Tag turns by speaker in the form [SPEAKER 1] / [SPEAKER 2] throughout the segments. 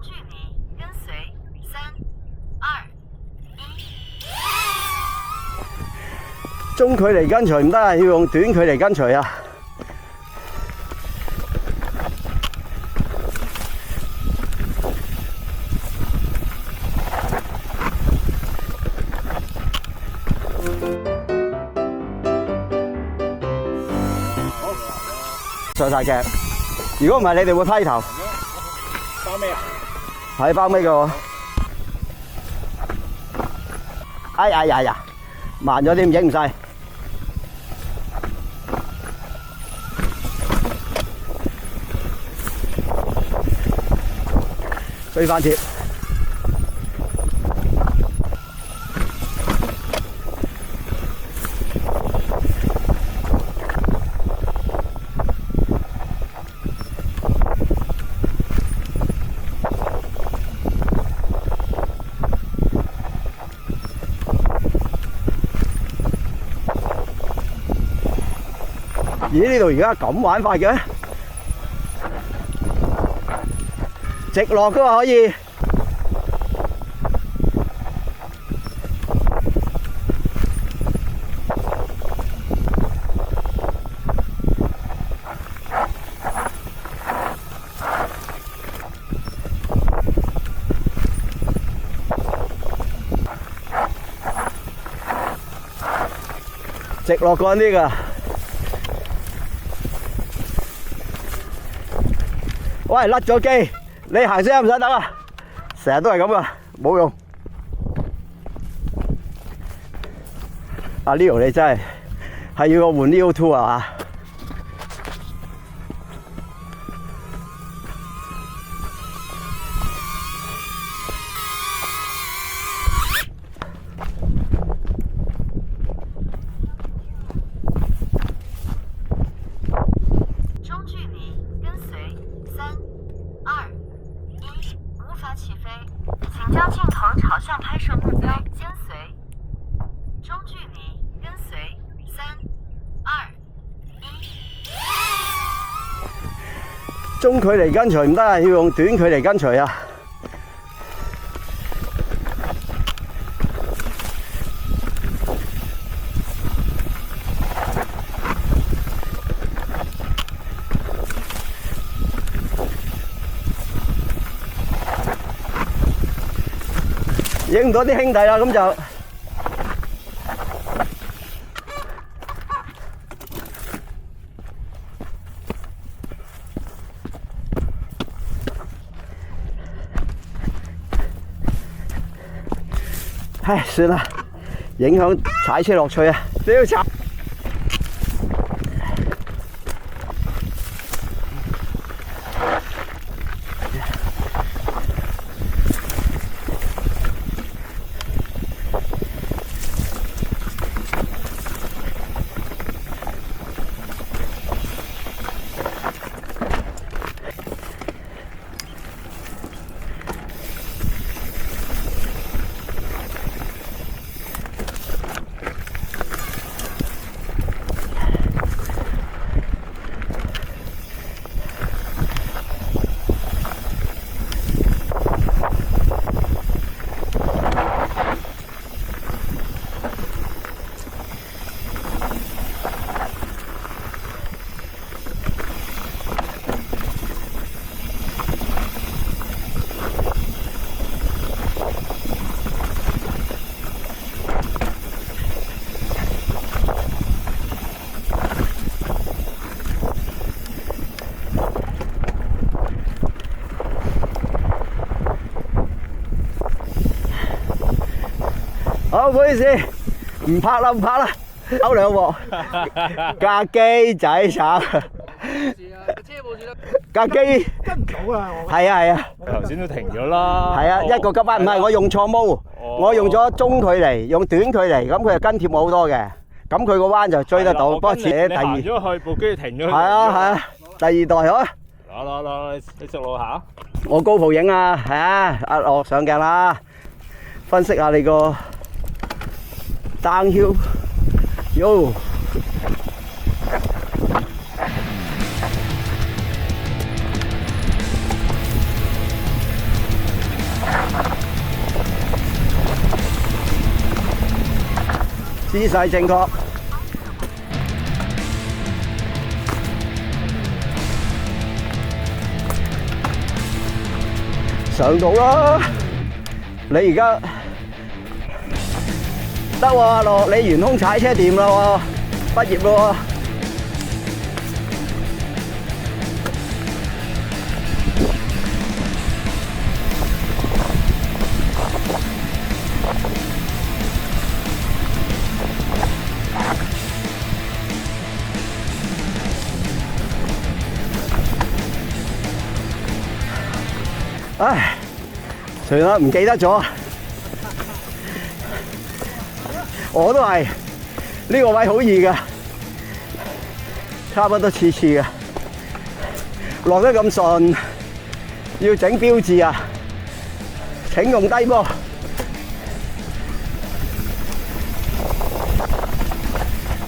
[SPEAKER 1] 距离跟随3、2、1。
[SPEAKER 2] 中距離跟隨唔得啊，要用短距離跟隨啊！上晒鏡，如果唔係你哋會批頭。
[SPEAKER 3] 包尾啊？
[SPEAKER 2] 係包尾嘅喎。哎呀呀呀，慢咗啲，影唔晒。追翻貼。咦？呢度而家咁玩法嘅，直落嘅話可以。直落嗰啲㗎。喂，甩咗機，你行先唔使等啊！成日都係咁啊，冇用。阿 Leo 你真係要我換 Leo 2啊！
[SPEAKER 1] 中距离跟随3、2、1，无法起飞，请将镜头朝向拍摄目标，跟随。中距离跟随3、2、1。
[SPEAKER 2] 中距離跟隨唔得啊，要用短距離跟隨啊！影唔到啲兄弟啦，咁就唉，算啦，影響踩車樂趣啊！屌踩！好，唔好意思，唔拍啦，唔拍啦，勾兩鑊，架機仔慘，架機
[SPEAKER 3] 跟唔到啊！
[SPEAKER 2] 係啊係啊，
[SPEAKER 4] 頭先都停咗啦。
[SPEAKER 2] 係啊，一個急彎，唔係我用錯毛，我用咗中距離，用短距離，咁佢就跟貼我好多嘅，咁佢個彎就追得到。不過遲第二，
[SPEAKER 4] 行咗去部機停咗。
[SPEAKER 2] 係啊係啊，第二代好啊。
[SPEAKER 4] 攞，你熟路下。
[SPEAKER 2] 我高普影啊，係啊，阿樂上鏡啦，分析下你個 downhill，喲。姿勢正確。上到啦！你而家得喎，阿樂，你懸空踩車掂啦喎，畢業咯喎！唉，算啦，唔記得咗。我都係呢個位好易㗎，差不多次次㗎。落得咁順，要整標誌啊！請用低波。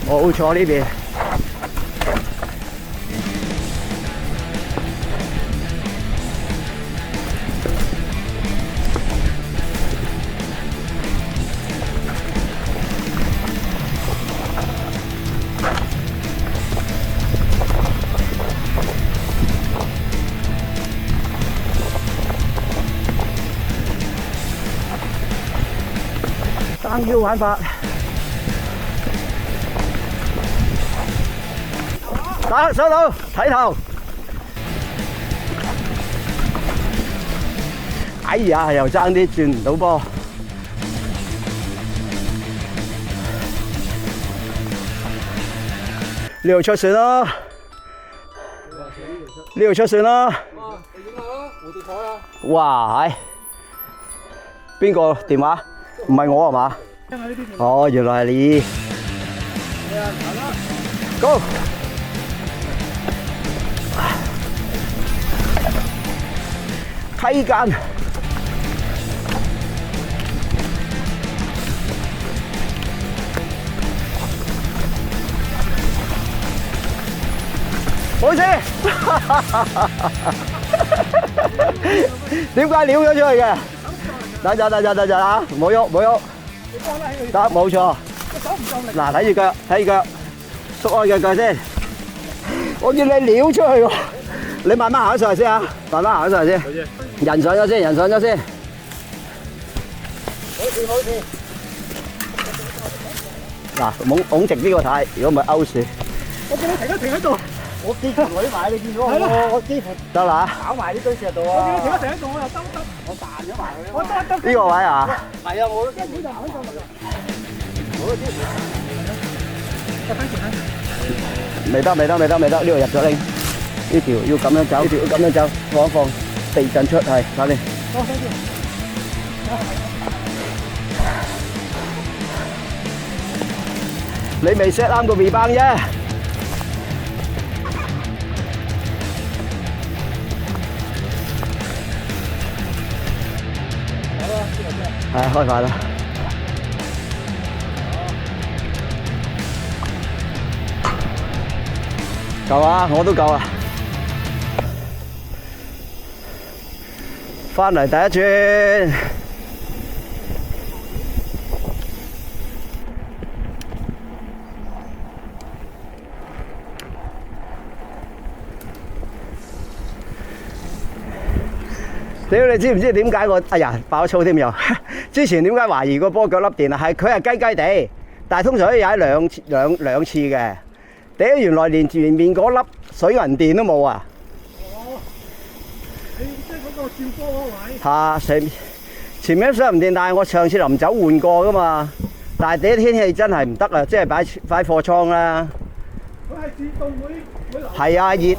[SPEAKER 2] 冇錯呢邊。單腰玩法，打收到睇頭。哎呀，又爭啲轉唔到波。呢度出線啦！呢度出線啦！
[SPEAKER 3] 你影下啦，蝴蝶台啊！
[SPEAKER 2] 哇，係邊個電話？唔係我係嘛？哦，原來係你。Go！溪間。好似，點解撩咗出去嘅？得啊！唔好喐，得冇錯。嗱，睇住腳，縮開隻腳先。我見你撩出去喎，你慢慢行上嚟先啊，慢慢行上嚟先。人上咗先。好似。嗱，拱直呢個睇，如果唔係勾樹。
[SPEAKER 3] 我見你停喺度。
[SPEAKER 2] 我幾乎攞埋，你見到我幾乎得啦，搞埋呢堆石度啊！
[SPEAKER 3] 我見你停喺度，我又得，
[SPEAKER 2] 我彈咗埋佢。
[SPEAKER 3] 我得。
[SPEAKER 2] 呢個位啊？
[SPEAKER 3] 係啊，我一點就行咗嚟啦。
[SPEAKER 2] 未得，呢度入咗拎。呢條要咁樣走，放，地震出係，搞掂。你未 set 啱個 V 棒啫。係開快啦！夠啊，我都夠啊！翻嚟第一轉，屌你知唔知點解我？哎呀，爆粗添又！之前點解懷疑個波腳粒電啊？係佢係雞雞地，但係通常可以踩兩次嘅。屌，原來連前面嗰粒水銀電都冇啊！
[SPEAKER 3] 哦，你即係嗰個照波嗰位。
[SPEAKER 2] 嚇，前面水銀電，但係我上次臨走換過噶嘛。但係啲天氣真係唔得啊，即係擺貨倉啦。
[SPEAKER 3] 佢係自動會流。
[SPEAKER 2] 係啊，熱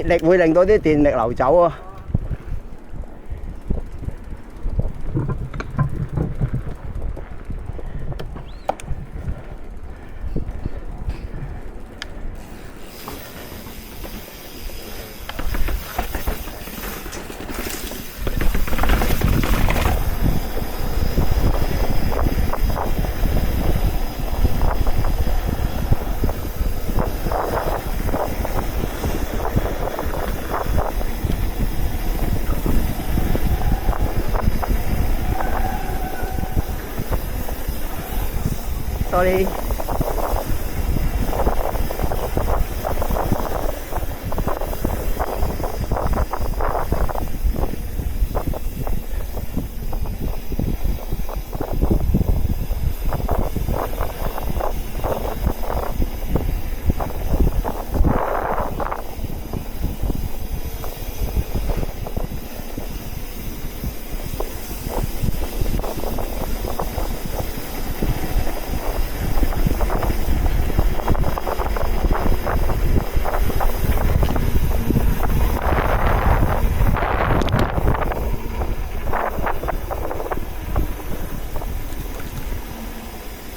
[SPEAKER 2] 力會令到啲電力流走啊。sorry。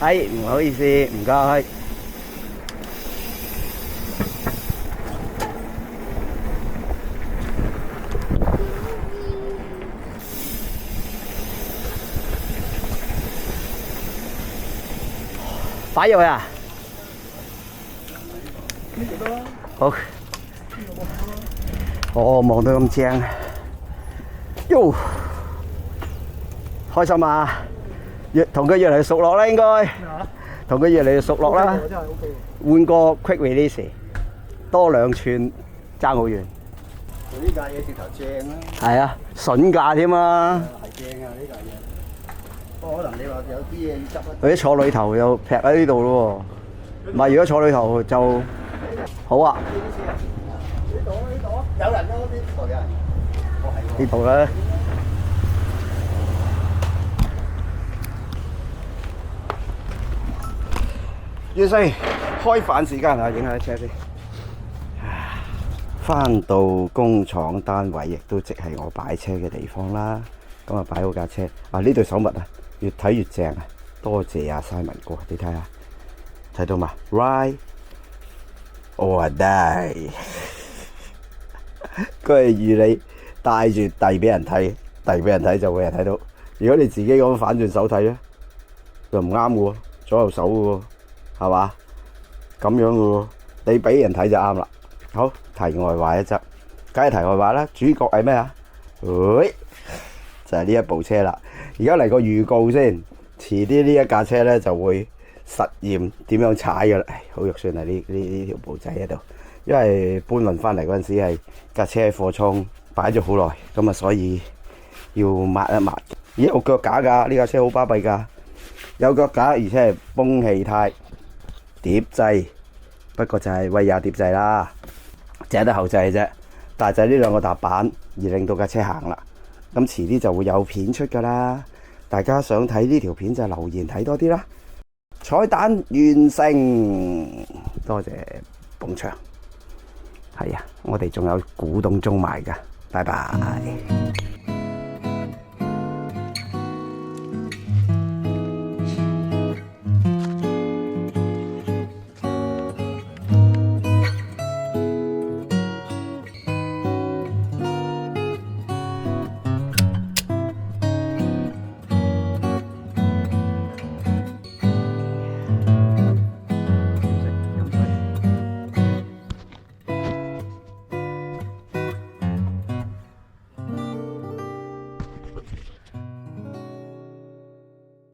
[SPEAKER 2] 係，唔好意思，唔該。擺入去啊！好。哦，望到咁正，喲，開心啊！同佢越嚟越熟絡啦，應該同佢越嚟越熟絡啦。換個 quick release， 多2寸爭好遠。
[SPEAKER 3] 呢架嘢直頭正啦。
[SPEAKER 2] 係啊，筍架添啊！
[SPEAKER 3] 係正啊呢架嘢。不過可能你話有啲嘢要執啊。
[SPEAKER 2] 佢坐裏頭又劈喺呢度咯喎，唔係如果坐裏頭就好啊。
[SPEAKER 3] 呢度有人咯，呢度有人。哦係。
[SPEAKER 2] 呢度咧。要先開飯時間啊，影下啲車先。翻到工廠單位，亦都即係我擺車嘅地方啦。咁啊，擺好架車。啊，呢對手襪啊，越睇越正啊！多謝阿 Simon 哥，你睇下，睇到嘛 ？Ride or die， 佢係預你帶住遞俾人睇，遞俾人睇就會有人睇到。如果你自己咁反轉手睇咧，就唔啱嘅喎，左右手嘅喎。係嘛？咁樣嘅喎，你俾人睇就啱啦。好，題外話一則，梗係題外話啦。主角係咩啊？喂，就係呢一部車啦。而家嚟個預告先，遲啲呢一架車咧就會實驗點樣踩嘅啦。好肉酸啊！呢條步仔喺度，因為搬運翻嚟嗰陣時係架車喺貨倉擺咗好耐，咁啊所以要抹一抹。咦，有腳架㗎？呢架車好巴閉㗎，有腳架，而且係泵氣胎。碟掣，不過就係威亞碟掣啦，只係得後掣嘅啫。但係就係呢兩個踏板而令到架車行啦。咁遲啲就會有片出㗎啦。大家想睇呢條片就留言睇多啲啦。彩蛋完成，多謝捧場。係啊，我哋仲有古董中賣㗎，拜拜。